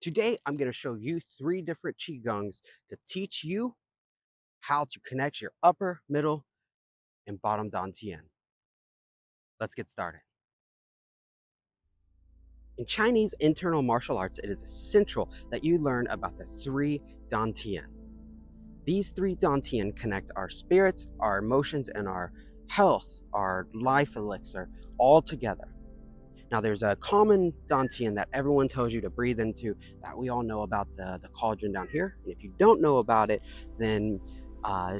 Today, I'm going to show you 3 different Qigongs to teach you how to connect your upper, middle, and bottom Dantian. Let's get started. In Chinese internal martial arts, it is essential that you learn about the 3 Dantian. These 3 Dantian connect our spirits, our emotions, and our health, our life elixir, all together. Now, there's a common Dantian that everyone tells you to breathe into that we all know about, the cauldron down here. And if you don't know about it, then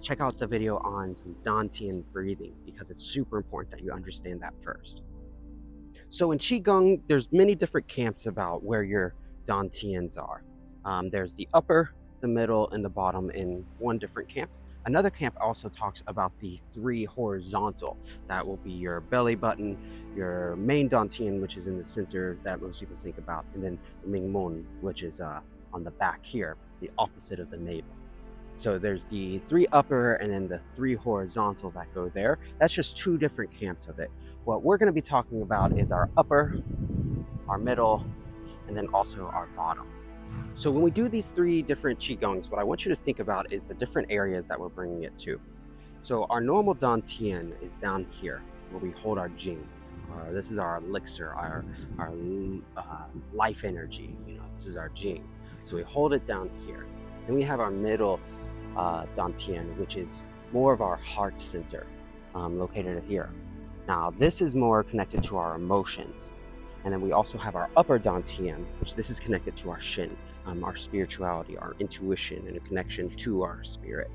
check out the video on some Dantian breathing because it's super important that you understand that first. So in Qigong, there's many different camps about where your Dantians are. There's the upper, the middle, and the bottom in one different camp. Another camp also talks about the 3 horizontal. That will be your belly button, your main Dantian, which is in the center that most people think about, and then the Ming Mon, which is on the back here, the opposite of the navel. So there's the 3 upper and then the 3 horizontal that go there. That's just 2 different camps of it. What we're going to be talking about is our upper, our middle, and then also our bottom. So when we do these 3 different Qigongs, what I want you to think about is the different areas that we're bringing it to. So our normal Dantian is down here where we hold our Jing. This is our elixir, our life energy. This is our Jing. So we hold it down here. Then we have our middle Dantian, which is more of our heart center, located here. Now, this is more connected to our emotions. And then we also have our upper Dantian, which this is connected to our Shen, our spirituality, our intuition, and a connection to our spirit.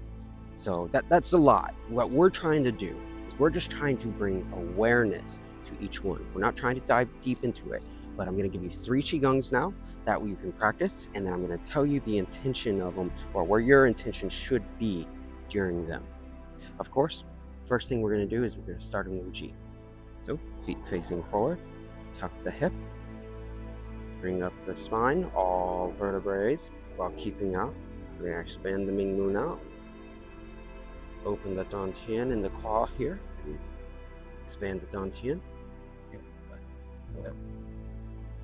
So that's a lot. What we're trying to do is we're just trying to bring awareness to each one. We're not trying to dive deep into it, but I'm going to give you 3 Qigongs now that you can practice, and then I'm going to tell you the intention of them, or where your intention should be during them. Of course, first thing we're going to do is we're going to start in Wu Ji. So feet facing forward, tuck the hip, bring up the spine, all vertebrae while keeping out. We're going to expand the Ming Moon out. Open the Dantian in the claw here. Expand the Dantian.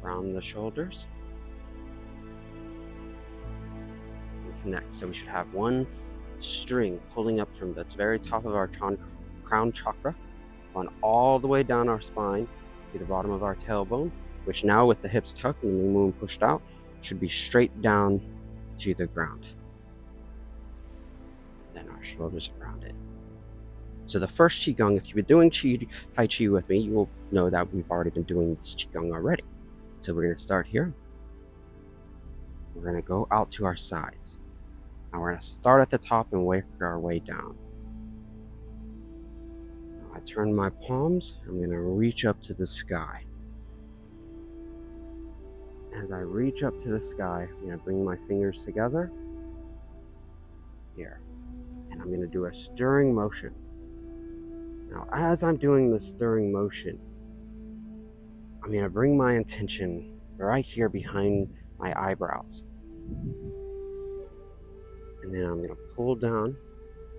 Round the shoulders. And connect. So we should have one string pulling up from the very top of our crown chakra, on all the way down our spine to the bottom of our tailbone, which now with the hips tucked and the moon pushed out, should be straight down to the ground. Then our shoulders around it. So the first Qigong, if you've been doing Tai Chi with me, you will know that we've already been doing this Qigong already. So we're going to start here. We're going to go out to our sides. Now we're going to start at the top and work our way down. Now I turn my palms. I'm going to reach up to the sky. As I reach up to the sky, I'm going to bring my fingers together here. And I'm going to do a stirring motion. Now, as I'm doing the stirring motion, I'm going to bring my intention right here behind my eyebrows. And then I'm going to pull down,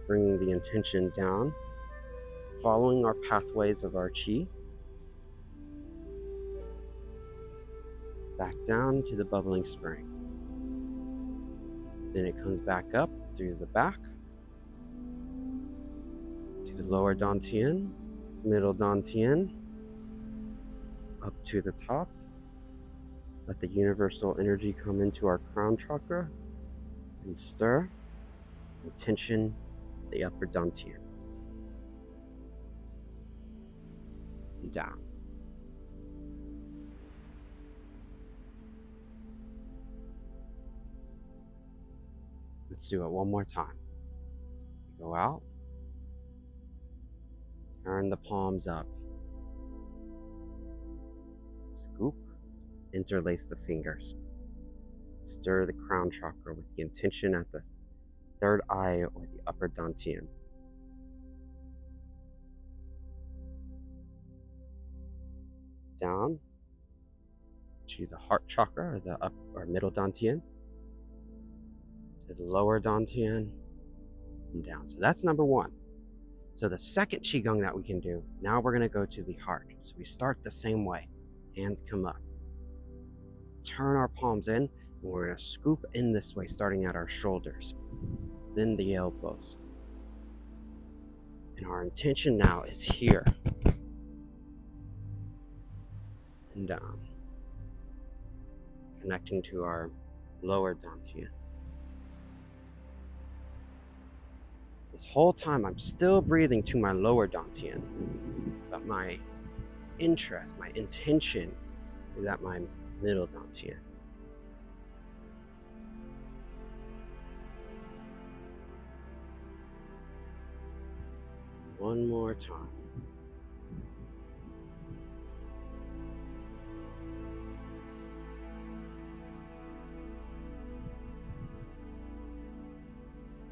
bringing the intention down, following our pathways of our Qi, back down to the bubbling spring. Then it comes back up through the back, to the lower Dantian, middle Dantian, up to the top. Let the universal energy come into our crown chakra and stir and tension the upper Dantian. And down. Let's do it one more time. Go out. Turn the palms up. Scoop. Interlace the fingers. Stir the crown chakra with the intention at the 3rd eye or the upper Dantian. Down to the heart chakra or the upper or middle Dantian. To the lower Dantian and down. So that's number 1. So the second Qigong that we can do, now we're going to go to the heart. So we start the same way. Hands come up. Turn our palms in, We're going to scoop in this way, starting at our shoulders, then the elbows. And our intention now is here and down, connecting to our lower Dantian. This whole time I'm still breathing to my lower Dantian, but my interest, my intention is at my middle Dantian. One more time.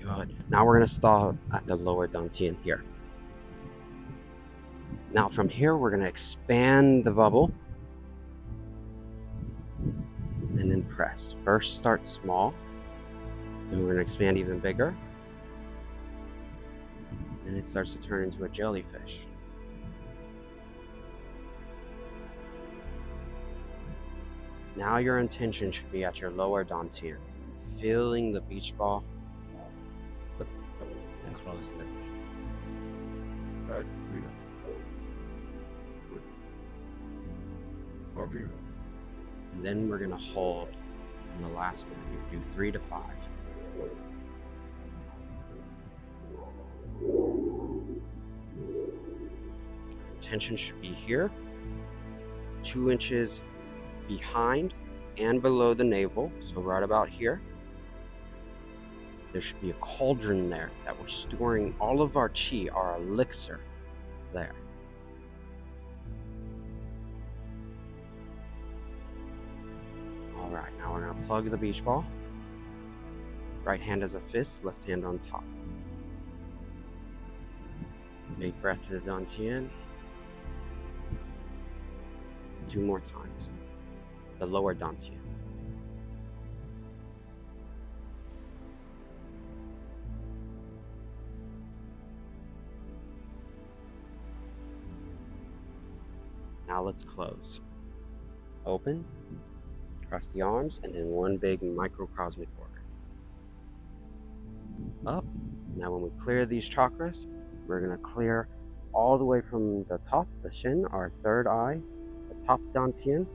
Good. Now we're going to stop at the lower Dantian here. Now from here, we're going to expand the bubble and then press. First start small, then we're going to expand even bigger. And it starts to turn into a jellyfish. Now your intention should be at your lower Dantian, feeling the beach ball and closing it. And then we're going to hold in the last one. You do 3 to 5. Tension should be here, 2 inches behind and below the navel, so right about here. There should be a cauldron there that we're storing all of our chi, our elixir, there. All right, now we're going to plug the beach ball. Right hand as a fist, left hand on top. Big breath to the Dantian. 2 more times. The lower Dantian. Now let's close. Open, cross the arms, and then one big microcosmic organ. Up. Now when we clear these chakras, we're going to clear all the way from the top, the Shen, our third eye, the top Dantian,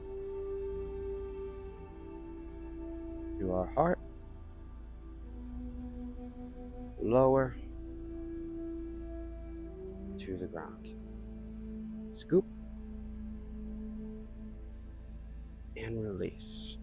to our heart, lower, to the ground. Scoop, and release.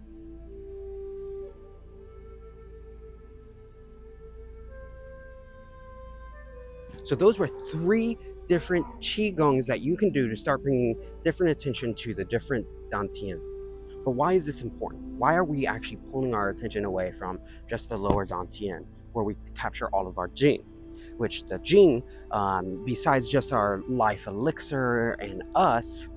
So those were 3 different Qigongs that you can do to start bringing different attention to the different Dantians. But why is this important? Why are we actually pulling our attention away from just the lower Dantian, where we capture all of our Jing? Which the Jing, besides just our life elixir and us,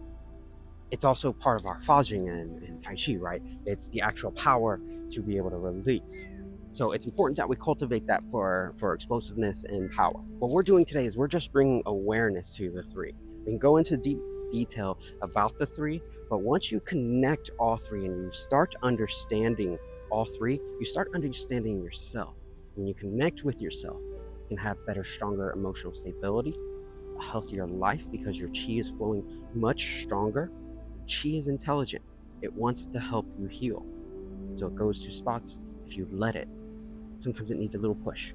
it's also part of our Fa Jing and Tai Chi, right? It's the actual power to be able to release. So it's important that we cultivate that for explosiveness and power. What we're doing today is we're just bringing awareness to the 3. We can go into deep detail about the 3, but once you connect all 3 and you start understanding all 3, you start understanding yourself. When you connect with yourself, you can have better, stronger emotional stability, a healthier life because your chi is flowing much stronger. Chi is intelligent. It wants to help you heal. So it goes to spots if you let it. Sometimes it needs a little push.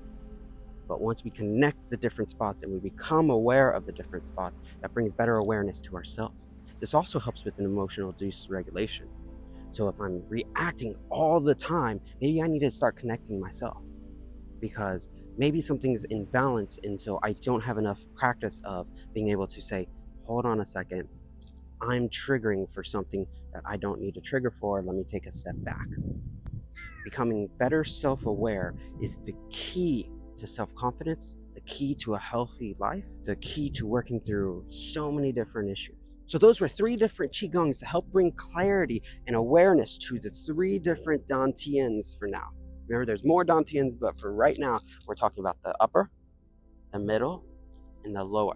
But once we connect the different spots and we become aware of the different spots, that brings better awareness to ourselves. This also helps with an emotional dysregulation. So if I'm reacting all the time, maybe I need to start connecting myself, because maybe something's in balance, and so I don't have enough practice of being able to say, hold on a second, I'm triggering for something that I don't need to trigger for. Let me take a step back. Becoming better self-aware is the key to self-confidence, the key to a healthy life, the key to working through so many different issues. So those were 3 different Qigongs to help bring clarity and awareness to the 3 different Dantians for now. Remember, there's more Dantians, but for right now, we're talking about the upper, the middle, and the lower.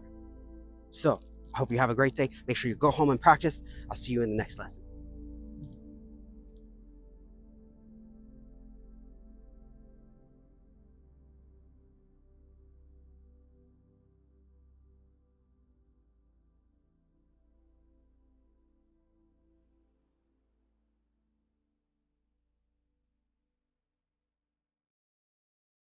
So I hope you have a great day. Make sure you go home and practice. I'll see you in the next lesson.